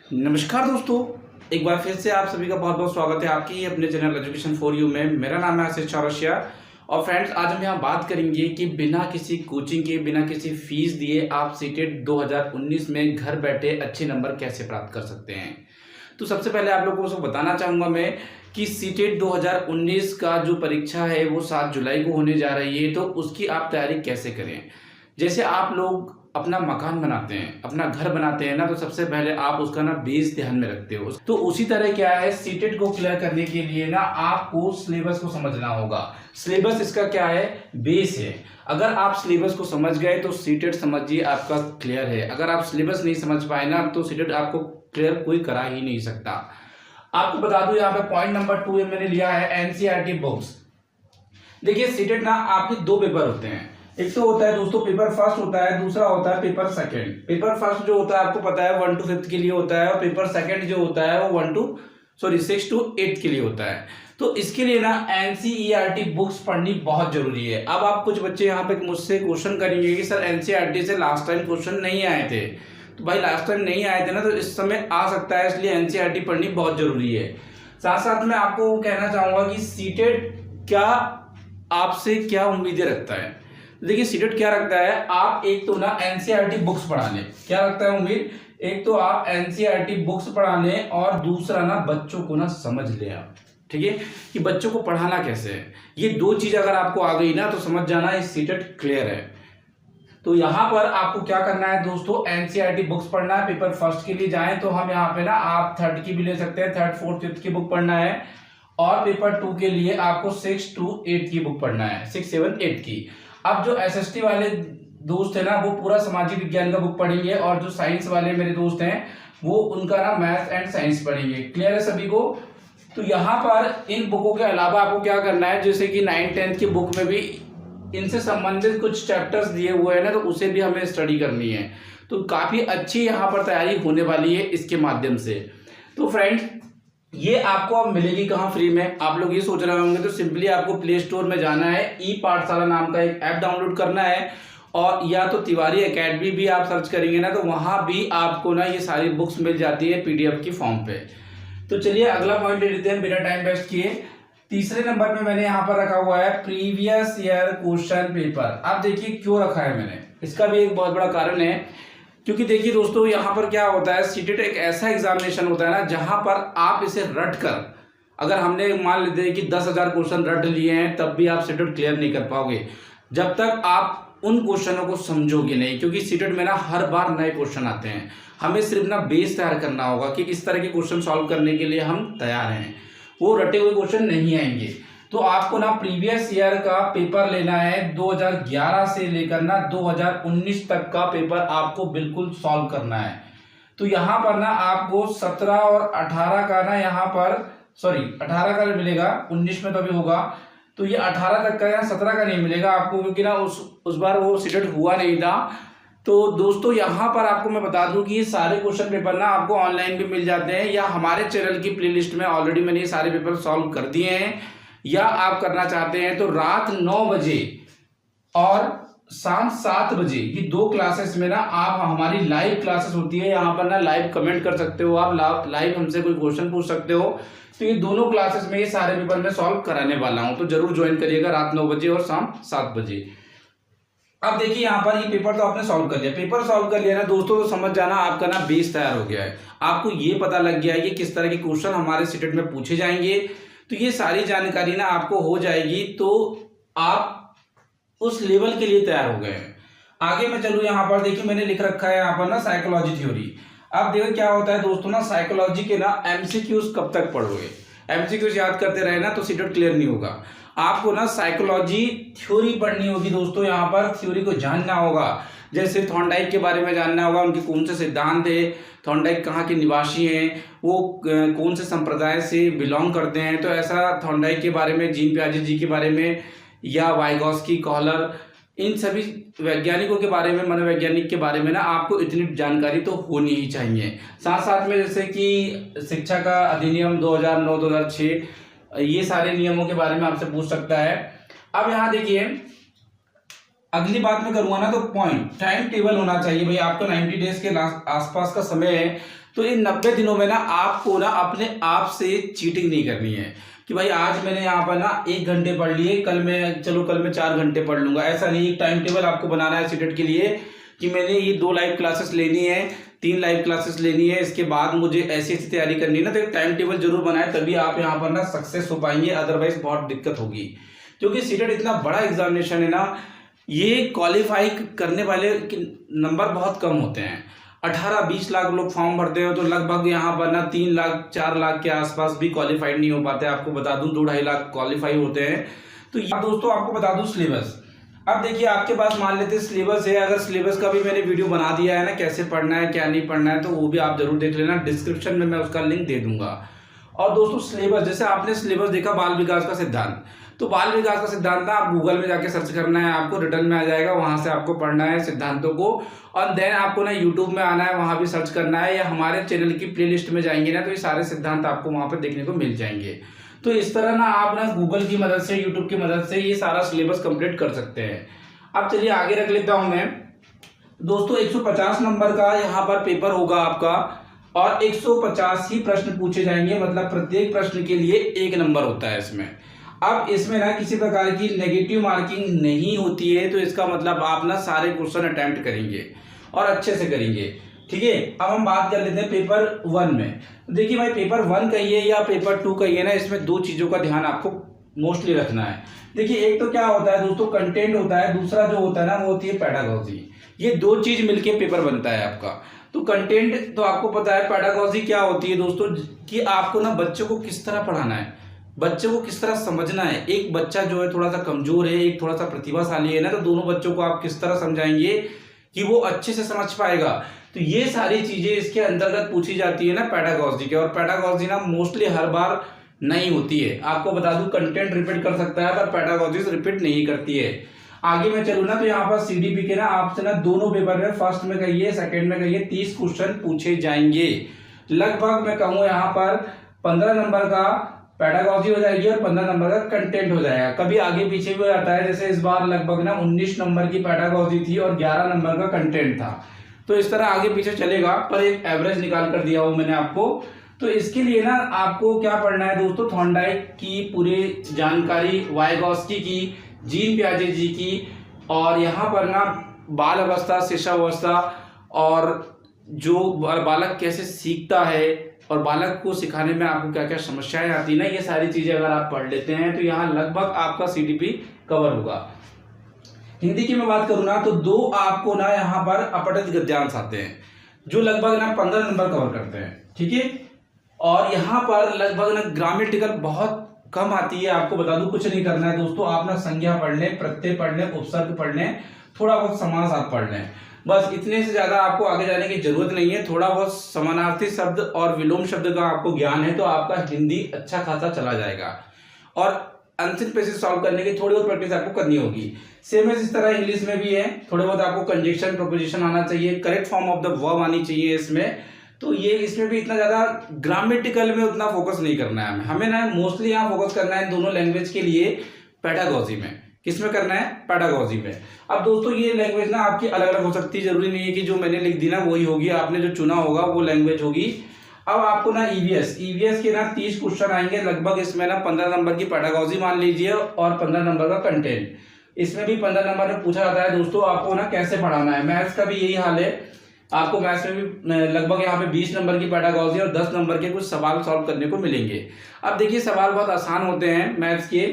नमस्कार दोस्तों, एक बार फिर से आप सभी का बहुत बहुत स्वागत है आपकी अपने चैनल एजुकेशन फॉर यू में। मेरा नाम है आशीष चौरसिया और फ्रेंड्स आज हम यहाँ बात करेंगे कि बिना किसी कोचिंग के, बिना किसी फीस दिए आप सीटेट 2019 में घर बैठे अच्छे नंबर कैसे प्राप्त कर सकते हैं। तो सबसे पहले आप लोगों को बताना चाहूँगा मैं कि सीटेट 2019 का जो परीक्षा है वो 7 जुलाई को होने जा रही है। तो उसकी आप तैयारी कैसे करें। जैसे आप लोग अपना मकान बनाते हैं, अपना घर बनाते हैं ना, तो सबसे पहले आप उसका ना बेस ध्यान में रखते हो। तो उसी तरह क्या है, सीटेट को क्लियर करने के लिए ना आपको सिलेबस को समझना होगा। सिलेबस इसका क्या है, बेस है। अगर आप सिलेबस को समझ गए तो सीटेट समझिए आपका क्लियर है। अगर आप सिलेबस नहीं समझ पाए ना तो सीटेट आपको क्लियर कोई करा ही नहीं सकता। आपको बता दूं यहाँ पे पॉइंट नंबर 2 मैंने लिया है एनसीईआरटी बुक्स। देखिए सीटेट ना आपके 2 पेपर होते हैं। एक तो होता है दोस्तों पेपर फर्स्ट होता है, दूसरा होता है पेपर सेकंड। पेपर फर्स्ट जो होता है आपको पता है 1 to 5 के लिए होता है और पेपर सेकंड जो होता है वो 6 to 8 के लिए होता है। तो इसके लिए ना एनसीईआरटी बुक्स पढ़नी बहुत जरूरी है। अब आप कुछ बच्चे यहाँ पे मुझसे क्वेश्चन करेंगे कि सर एनसीईआरटी से लास्ट टाइम क्वेश्चन नहीं आए थे। तो भाई लास्ट टाइम नहीं आए थे ना, तो इस समय आ सकता है, इसलिए एनसीईआरटी पढ़नी बहुत जरूरी है। साथ साथ में आपको कहना चाहूंगा कि सीटेट क्या आपसे क्या उम्मीदें रखता है। देखिए सीटेट क्या रखता है, आप एक तो ना एनसीईआरटी बुक्स पढ़ा लें। क्या रखता है उम्मीद, एक तो आप एनसीईआरटी बुक्स पढ़ा लें और दूसरा ना बच्चों को ना समझ ले आप। ठीक है, कि बच्चों को पढ़ाना कैसे है। ये 2 चीज अगर आपको आ गई ना तो समझ जाना ये सीटेट क्लियर है। तो यहाँ पर आपको क्या करना है दोस्तों, एनसीईआरटी बुक्स पढ़ना है। पेपर फर्स्ट के लिए जाएं तो हम यहाँ पे ना आप 3rd की भी ले सकते हैं, 3rd 4th 5th की बुक पढ़ना है। और पेपर 2 के लिए आपको 6 to 8 की बुक पढ़ना है, 6, 7, 8 की। अब जो एसएसटी वाले दोस्त है ना वो पूरा सामाजिक विज्ञान का बुक पढ़ेंगे और जो साइंस वाले मेरे दोस्त हैं वो उनका ना मैथ एंड साइंस पढ़ेंगे। क्लियर है सभी को। तो यहाँ पर इन बुकों के अलावा आपको क्या करना है, जैसे कि 9th 10th की बुक में भी इनसे संबंधित कुछ चैप्टर्स दिए हुए हैं ना, तो उसे भी हमें स्टडी करनी है। तो काफी अच्छी यहाँ पर तैयारी होने वाली है इसके माध्यम से। तो फ्रेंड्स ये आपको अब मिलेगी कहाँ फ्री में, आप लोग ये सोच रहे होंगे। तो सिंपली आपको प्ले स्टोर में जाना है, ई पाठशाला नाम का एक ऐप डाउनलोड करना है और या तो तिवारी एकेडमी भी आप सर्च करेंगे ना तो वहां भी आपको ना ये सारी बुक्स मिल जाती है पीडीएफ की फॉर्म पे। तो चलिए अगला पॉइंट ले लेते हैं बिना टाइम वेस्ट किए। तीसरे नंबर पे मैंने यहाँ पर रखा हुआ है प्रीवियस ईयर क्वेश्चन पेपर। आप देखिए क्यों रखा है मैंने, इसका भी एक बहुत बड़ा कारण है। क्योंकि देखिए दोस्तों यहाँ पर क्या होता है, सीटेट एक ऐसा एग्जामिनेशन होता है ना जहां पर आप इसे रट कर, अगर हमने मान लेते हैं कि 10,000 क्वेश्चन रट लिए हैं तब भी आप सीटेट क्लियर नहीं कर पाओगे जब तक आप उन क्वेश्चनों को समझोगे नहीं। क्योंकि सीटेट में ना हर बार नए क्वेश्चन आते हैं, हमें सिर्फ ना बेस तैयार करना होगा कि इस तरह के क्वेश्चन सॉल्व करने के लिए हम तैयार हैं, वो रटे हुए क्वेश्चन नहीं आएंगे। तो आपको ना प्रीवियस ईयर का पेपर लेना है, 2011 से लेकर ना 2019 तक का पेपर आपको बिल्कुल सॉल्व करना है। तो यहाँ पर ना आपको 17 और 18 का ना यहाँ पर 18 का मिलेगा, 19 में तो अभी होगा। तो ये 18 तक का या 17 का नहीं मिलेगा आपको, क्योंकि ना उस बार वो सीटेट हुआ नहीं था। तो दोस्तों यहाँ पर आपको मैं बता दूं कि ये सारे क्वेश्चन पेपर ना आपको ऑनलाइन भी मिल जाते हैं या हमारे चैनल की प्लेलिस्ट में ऑलरेडी मैंने ये सारे पेपर सॉल्व कर दिए हैं। या आप करना चाहते हैं तो रात 9 बजे और शाम 7 बजे ये 2 क्लासेस में ना आप हमारी लाइव क्लासेस होती है, यहाँ पर ना लाइव कमेंट कर सकते हो, आप लाइव हमसे कोई क्वेश्चन पूछ सकते हो। तो ये दोनों क्लासेस में ये सारे पेपर मैं सॉल्व कराने वाला हूं, तो जरूर ज्वाइन करिएगा रात 9 बजे और शाम 7 बजे। अब देखिए यहाँ पर ये पेपर तो आपने सॉल्व कर लिया, पेपर सॉल्व कर लिया ना दोस्तों, तो समझ जाना आपका ना बेस तैयार हो गया है। आपको ये पता लग गया है कि किस तरह के क्वेश्चन हमारे सीटेट में पूछे जाएंगे। तो ये सारी जानकारी ना आपको हो जाएगी तो आप उस लेवल के लिए तैयार हो गए हैं। आगे मैं चलूँ यहाँ पर, देखिए मैंने लिख रखा है यहाँ पर ना साइकोलॉजी थ्योरी। अब देखो क्या होता है दोस्तों ना, साइकोलॉजी के ना एमसीक्यूज कब तक पढ़ोगे, एमसीक्यूज याद करते रहे ना तो सीटेट क्लियर नहीं होगा। आपको ना साइकोलॉजी थ्योरी पढ़नी होगी दोस्तों, यहाँ पर थ्योरी को जानना होगा। जैसे थॉर्नडाइक के बारे में जानना होगा, उनके कौन से सिद्धांत है, थॉर्नडाइक कहाँ के निवासी हैं, वो कौन से संप्रदाय से बिलोंग करते हैं। तो ऐसा थॉर्नडाइक के बारे में, जीन पियाजे जी के बारे में या वाइगॉस्की, कॉलर, इन सभी वैज्ञानिकों के बारे में, मनोवैज्ञानिक के बारे में ना आपको इतनी जानकारी तो होनी ही चाहिए। साथ साथ में जैसे कि शिक्षा का अधिनियम 2009-2006, ये सारे नियमों के बारे में आपसे पूछ सकता है। अब यहाँ देखिए अगली बात में करूंगा ना तो पॉइंट टाइम टेबल होना चाहिए भाई, आपको 90 डेज के आसपास का समय है। तो इन 90 दिनों में ना आपको ना अपने आप से चीटिंग नहीं करनी है कि भाई आज मैंने यहाँ पर ना 1 घंटे पढ़ लिए, कल मैं 4 घंटे पढ़ लूंगा। ऐसा नहीं, एक टाइम टेबल आपको बनाना है सीटेट के लिए कि मैंने ये 2 लाइव क्लासेस लेनी है, 3 लाइव क्लासेस लेनी है, इसके बाद मुझे ऐसी ऐसी तैयारी करनी है ना। तो एक टाइम टेबल जरूर बनाए, तभी आप यहाँ पर ना सक्सेस हो पाएंगे, अदरवाइज बहुत दिक्कत होगी। क्योंकि सीटेट इतना बड़ा एग्जामिनेशन है ना, ये क्वालिफाई करने वाले नंबर बहुत कम होते हैं। 18-20 लाख लोग फॉर्म भरते हो तो लगभग यहाँ पर ना 3 लाख 4 लाख के आसपास भी क्वालिफाइड नहीं हो पाते। आपको बता दूं 2-2.5 लाख क्वालिफाई होते हैं। तो अब दोस्तों आपको बता दूं सिलेबस। अब देखिए आपके पास मान लेते सिलेबस है, अगर सिलेबस का भी मैंने वीडियो बना दिया है ना, कैसे पढ़ना है क्या नहीं पढ़ना है, तो वो भी आप जरूर देख लेना, डिस्क्रिप्शन में मैं उसका लिंक दे दूंगा। और दोस्तों सिलेबस, जैसे आपने सिलेबस देखा बाल विकास का सिद्धांत, तो बाल विकास का सिद्धांत ना आप गूगल में जाके सर्च करना है, आपको रिटर्न में आ जाएगा, वहां से आपको पढ़ना है सिद्धांतों को। और देन आपको ना यूट्यूब में आना है, वहां भी सर्च करना है, या हमारे चैनल की प्लेलिस्ट में जाएंगे ना, तो ये सारे सिद्धांत आपको वहां पर देखने को मिल जाएंगे। तो इस तरह ना आप ना गूगल की मदद से, यूट्यूब की मदद से ये सारा सिलेबस कंप्लीट कर सकते हैं। अब चलिए आगे रख लेता हूं मैं। दोस्तों 150 नंबर का यहाँ पर पेपर होगा आपका, और 150 ही प्रश्न पूछे जाएंगे, मतलब प्रत्येक प्रश्न के लिए 1 नंबर होता है इसमें। अब इसमें ना किसी प्रकार की नेगेटिव मार्किंग नहीं होती है, तो इसका मतलब आप ना सारे क्वेश्चन अटेम्प्ट करेंगे और अच्छे से करेंगे। ठीक है, अब हम बात कर लेते हैं पेपर 1 में। देखिए भाई पेपर 1 कहिए या पेपर 2 कहिए ना, इसमें 2 चीजों का ध्यान आपको मोस्टली रखना है। देखिए एक तो क्या होता है दोस्तों, कंटेंट होता है, दूसरा जो होता है ना वो होती है पेडागॉजी। ये 2 चीज मिलके पेपर बनता है आपका। तो कंटेंट तो आपको पता है, पेडागॉजी क्या होती है दोस्तों, कि आपको ना बच्चों को किस तरह पढ़ाना है, बच्चों को किस तरह समझना है। एक बच्चा जो है थोड़ा सा कमजोर है, एक थोड़ा सा प्रतिभाशाली है ना, तो दोनों बच्चों को आप किस तरह समझाएंगे कि वो अच्छे से समझ पाएगा। तो ये सारी चीजें इसके अंतर्गत पूछी जाती है ना पेडागॉजी के। और पेडागॉजी ना मोस्टली हर बार नहीं होती है, आपको बता दूं कंटेंट रिपीट कर सकता है पर पेडागॉजी रिपीट नहीं करती है। आगे मैं चलूँ ना, तो यहाँ पर सीडीपी के ना आपसे ना दोनों पेपर में, फर्स्ट में कहिए सेकंड में कहिए, 30 क्वेश्चन पूछे जाएंगे। लगभग मैं कहूँ यहाँ पर 15 नंबर का पेडागॉजी हो जाएगी और 15 नंबर का कंटेंट हो जाएगा। कभी आगे पीछे भी हो जाता है, जैसे इस बार लगभग ना 19 नंबर की पेडागॉजी थी और 11 नंबर का कंटेंट था। तो इस तरह आगे पीछे चलेगा, पर एक एवरेज निकाल कर दिया हूं मैंने आपको। तो इसके लिए ना आपको क्या पढ़ना है दोस्तों, थॉर्नडाइक की पूरी जानकारी, वाइगॉस्की की, जीन पियाजे जी की, और यहाँ पर ना बाल अवस्था, शिशुअवस्था, और जो बालक कैसे सीखता है और बालक को सिखाने में आपको क्या क्या समस्याएं आती है ना, ये सारी चीजें अगर आप पढ़ लेते हैं तो यहाँ लगभग आपका सीडीपी कवर होगा। हिंदी की मैं बात करूँ ना, तो 2 आपको ना यहाँ पर अपठित गद्यांश आते हैं, जो लगभग ना 15 नंबर कवर करते हैं। ठीक है, और यहाँ पर लगभग ना ग्रामेटिकल बहुत कम आती है। आपको बता दूं कुछ नहीं करना है दोस्तों, आप ना संज्ञा पढ़ लें, प्रत्यय पढ़ लें, उपसर्ग पढ़ लें, थोड़ा बहुत समास आप पढ़ लें, बस इतने से ज्यादा आपको आगे जाने की जरूरत नहीं है। थोड़ा बहुत समानार्थी शब्द और विलोम शब्द का आपको ज्ञान है तो आपका हिंदी अच्छा खासा चला जाएगा। और अनसिन पैसेज सॉल्व करने की थोड़ी बहुत प्रैक्टिस आपको करनी होगी। सेम इस तरह इंग्लिश में भी है, थोड़े बहुत आपको कंजक्शन प्रोपोजिशन आना चाहिए, correct form of the verb आनी चाहिए इसमें। तो ये इसमें भी इतना ज्यादा ग्रामेटिकल में उतना फोकस नहीं करना है हमें ना, मोस्टली यहाँ फोकस करना है दोनों लैंग्वेज के लिए पेडागॉजी में। किसमें करना है, पेडागॉजी में। अब दोस्तों ये लैंग्वेज ना आपकी अलग अलग हो सकती है, जरूरी नहीं है कि जो मैंने लिख दी ना वही होगी, आपने जो चुना होगा वो लैंग्वेज होगी। अब आपको ना ईवीएस के ना 30 क्वेश्चन आएंगे लगभग, इसमें ना 15 नंबर की पेडागॉजी मान लीजिए और 15 नंबर का कंटेंट। इसमें भी 15 नंबर में पूछा जाता है दोस्तों आपको ना कैसे पढ़ाना है। मैथ्स का भी यही हाल है, आपको मैथ्स में भी लगभग यहाँ पे 20 नंबर की पेडागॉजी और 10 नंबर के कुछ सवाल सॉल्व करने को मिलेंगे। अब देखिए सवाल बहुत आसान होते हैं मैथ्स के,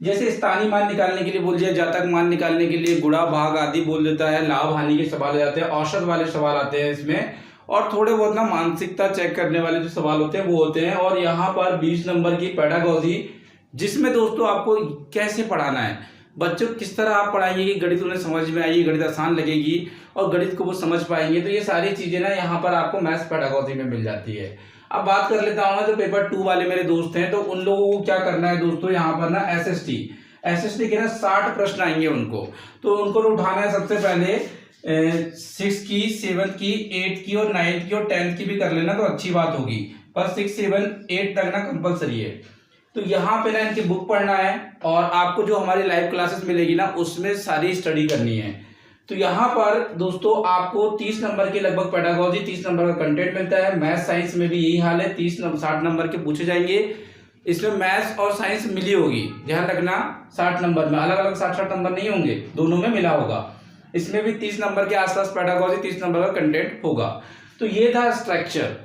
जैसे स्थानीय मान निकालने के लिए बोल दिया, जातक मान निकालने के लिए गुणा भाग आदि बोल देता है, लाभ हानि के सवाल हो जाते हैं, औसत वाले सवाल आते हैं इसमें, और थोड़े बहुत ना मानसिकता चेक करने वाले जो सवाल होते हैं वो होते हैं। और यहाँ पर 20 नंबर की पेडागॉजी, जिसमें दोस्तों आपको कैसे पढ़ाना है, बच्चों को किस तरह आप पढ़ाएंगे कि गणित उन्हें समझ में आएगी, गणित आसान लगेगी और गणित को वो समझ पाएंगे। तो ये सारी चीजें ना यहाँ पर आपको मैथ्स पेडागॉजी में मिल जाती है। अब बात कर लेता हूँ ना, जो पेपर 2 वाले मेरे दोस्त हैं, तो उन लोगों को क्या करना है दोस्तों, यहाँ पर ना एसएसटी के ना 60 प्रश्न आएंगे उनको। तो उनको उठाना है सबसे पहले 6 की, 7 की, 8 की और 9 की और 10 की भी कर लेना तो अच्छी बात होगी, पर 6, 7, 8 तक ना कंपलसरी है। तो यहाँ पे ना इनकी बुक पढ़ना है और आपको जो हमारी लाइव क्लासेस मिलेगी ना उसमें सारी स्टडी करनी है। तो यहाँ पर दोस्तों आपको 30 नंबर के लगभग पेडागोजी, 30 नंबर का कंटेंट मिलता है। मैथ साइंस में भी यही हाल है, 60 नंबर के पूछे जाएंगे। इसमें मैथ्स और साइंस मिली होगी, ध्यान रखना। 60 नंबर में अलग अलग 60 नंबर नहीं होंगे, दोनों में मिला होगा। इसमें भी 30 नंबर के आसपास पेडागोजी, 30 नंबर का कंटेंट होगा। तो ये था स्ट्रक्चर।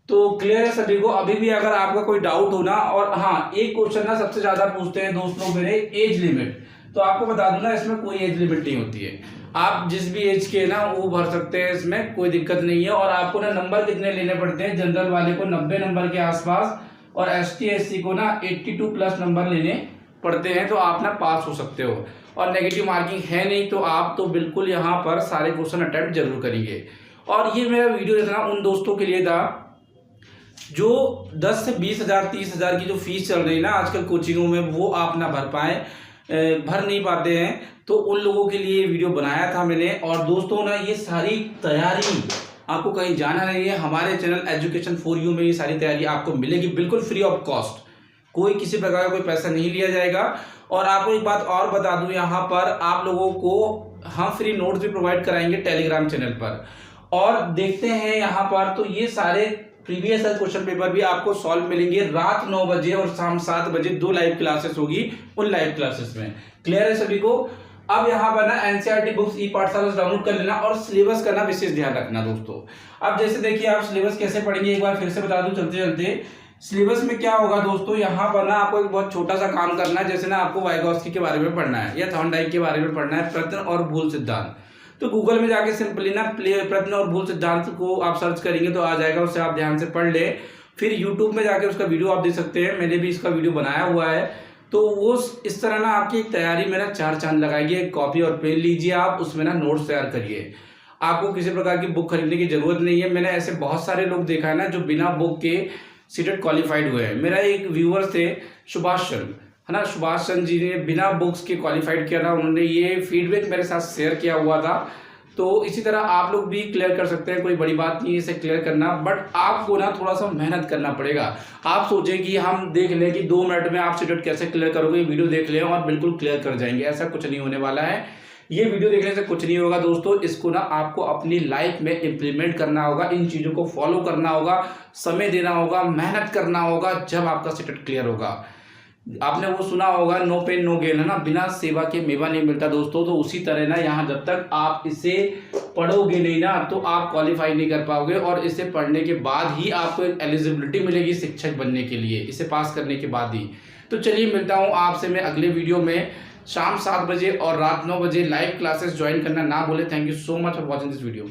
तो क्लियर है सभी को? अभी भी अगर आपका कोई डाउट हो ना, और हाँ एक क्वेश्चन ना सबसे ज्यादा पूछते हैं दोस्त लोग मेरे, एज लिमिट। तो आपको बता दूं ना, इसमें कोई एज लिमिट नहीं होती है। आप जिस भी एज के ना वो भर सकते हैं, इसमें कोई दिक्कत नहीं है। और आपको ना नंबर कितने लेने पड़ते हैं, जनरल वाले को 90 नंबर के आसपास, और ST SC को ना 82 प्लस नंबर लेने पड़ते हैं, तो आप ना पास हो सकते हो। और नेगेटिव मार्किंग है नहीं, तो आप तो बिल्कुल यहाँ पर सारे क्वेश्चन अटेम्प्ट जरूर करेंगे। और ये मेरा वीडियो देखना उन दोस्तों के लिए था जो 10 से 20 हज़ार 30 हज़ार की जो फीस चल रही है ना आजकल कोचिंगों में, वो आप ना भर नहीं पाते हैं। तो उन लोगों के लिए वीडियो बनाया था मैंने। और दोस्तों ना ये सारी तैयारी आपको कहीं जाना नहीं है, हमारे चैनल एजुकेशन फॉर यू में ये सारी तैयारी आपको मिलेगी बिल्कुल फ्री ऑफ कॉस्ट। कोई किसी प्रकार का कोई पैसा नहीं लिया जाएगा। और आपको एक बात और बता दूं, यहाँ पर आप लोगों को हम फ्री नोट्स भी प्रोवाइड कराएंगे टेलीग्राम चैनल पर। और देखते हैं यहाँ पर, तो ये सारे प्रीवियस क्वेश्चन पेपर भी आपको सॉल्व मिलेंगे रात 9 बजे और शाम 7 बजे। 2 लाइव क्लासेस होगी उन लाइव क्लासेस में। क्लियर है सभी को? अब यहाँ पर ना NCERT बुक्स ई पाठशाला डाउनलोड कर लेना और सिलेबस का ना विशेष ध्यान रखना दोस्तों। अब जैसे देखिए आप सिलेबस कैसे पढ़ेंगे, एक बार फिर से बता दूं चलते चलते। सिलेबस में क्या होगा दोस्तों, यहाँ पर ना आपको एक बहुत छोटा सा काम करना है। जैसे ना आपको वाइगॉस्की के बारे में पढ़ना है या थॉर्नडाइक के बारे में पढ़ना है, प्रश्न और भूल सिद्धांत। तो गूगल में जाके सिंपली ना प्रश्न और भूल सिद्धांत को आप सर्च करेंगे तो आ जाएगा, उससे आप ध्यान से पढ़ ले। फिर यूट्यूब में जाके उसका वीडियो आप देख सकते हैं, मैंने भी इसका वीडियो बनाया हुआ है। तो वो इस तरह ना आपकी एक तैयारी में ना 4 चांद लगाइए। एक कॉपी और पेन लीजिए आप, उसमें ना नोट्स तैयार करिए। आपको किसी प्रकार की बुक खरीदने की जरूरत नहीं है। मैंने ऐसे बहुत सारे लोग देखा है ना जो बिना बुक के सीटेट क्वालिफाइड हुए हैं। मेरा एक व्यूअर थे सुभाष चंद्र, है ना, सुभाष चंद्र जी ने बिना बुक्स के क्वालिफाइड किया था। उन्होंने ये फीडबैक मेरे साथ शेयर किया हुआ था। तो इसी तरह आप लोग भी क्लियर कर सकते हैं, कोई बड़ी बात नहीं है इसे क्लियर करना। बट आपको ना थोड़ा सा मेहनत करना पड़ेगा। आप सोचें कि हम देख लें कि 2 मिनट में आप सीटेट कैसे क्लियर करोगे, वीडियो देख लें और बिल्कुल क्लियर कर जाएंगे, ऐसा कुछ नहीं होने वाला है। ये वीडियो देखने से कुछ नहीं होगा दोस्तों। इसको ना आपको अपनी लाइफ में इम्प्लीमेंट करना होगा, इन चीज़ों को फॉलो करना होगा, समय देना होगा, मेहनत करना होगा, जब आपका सीटेट क्लियर होगा। आपने वो सुना होगा, नो पेन नो गेन, है ना, बिना सेवा के मेवा नहीं मिलता दोस्तों। तो उसी तरह ना यहाँ जब तक आप इसे पढ़ोगे नहीं ना तो आप क्वालिफाई नहीं कर पाओगे। और इसे पढ़ने के बाद ही आपको एक एलिजिबिलिटी मिलेगी शिक्षक बनने के लिए, इसे पास करने के बाद ही। तो चलिए मिलता हूँ आपसे मैं अगले वीडियो में। शाम 7 बजे और रात 9 बजे लाइव क्लासेस ज्वाइन करना ना भूले। Thank you so much for watching this video.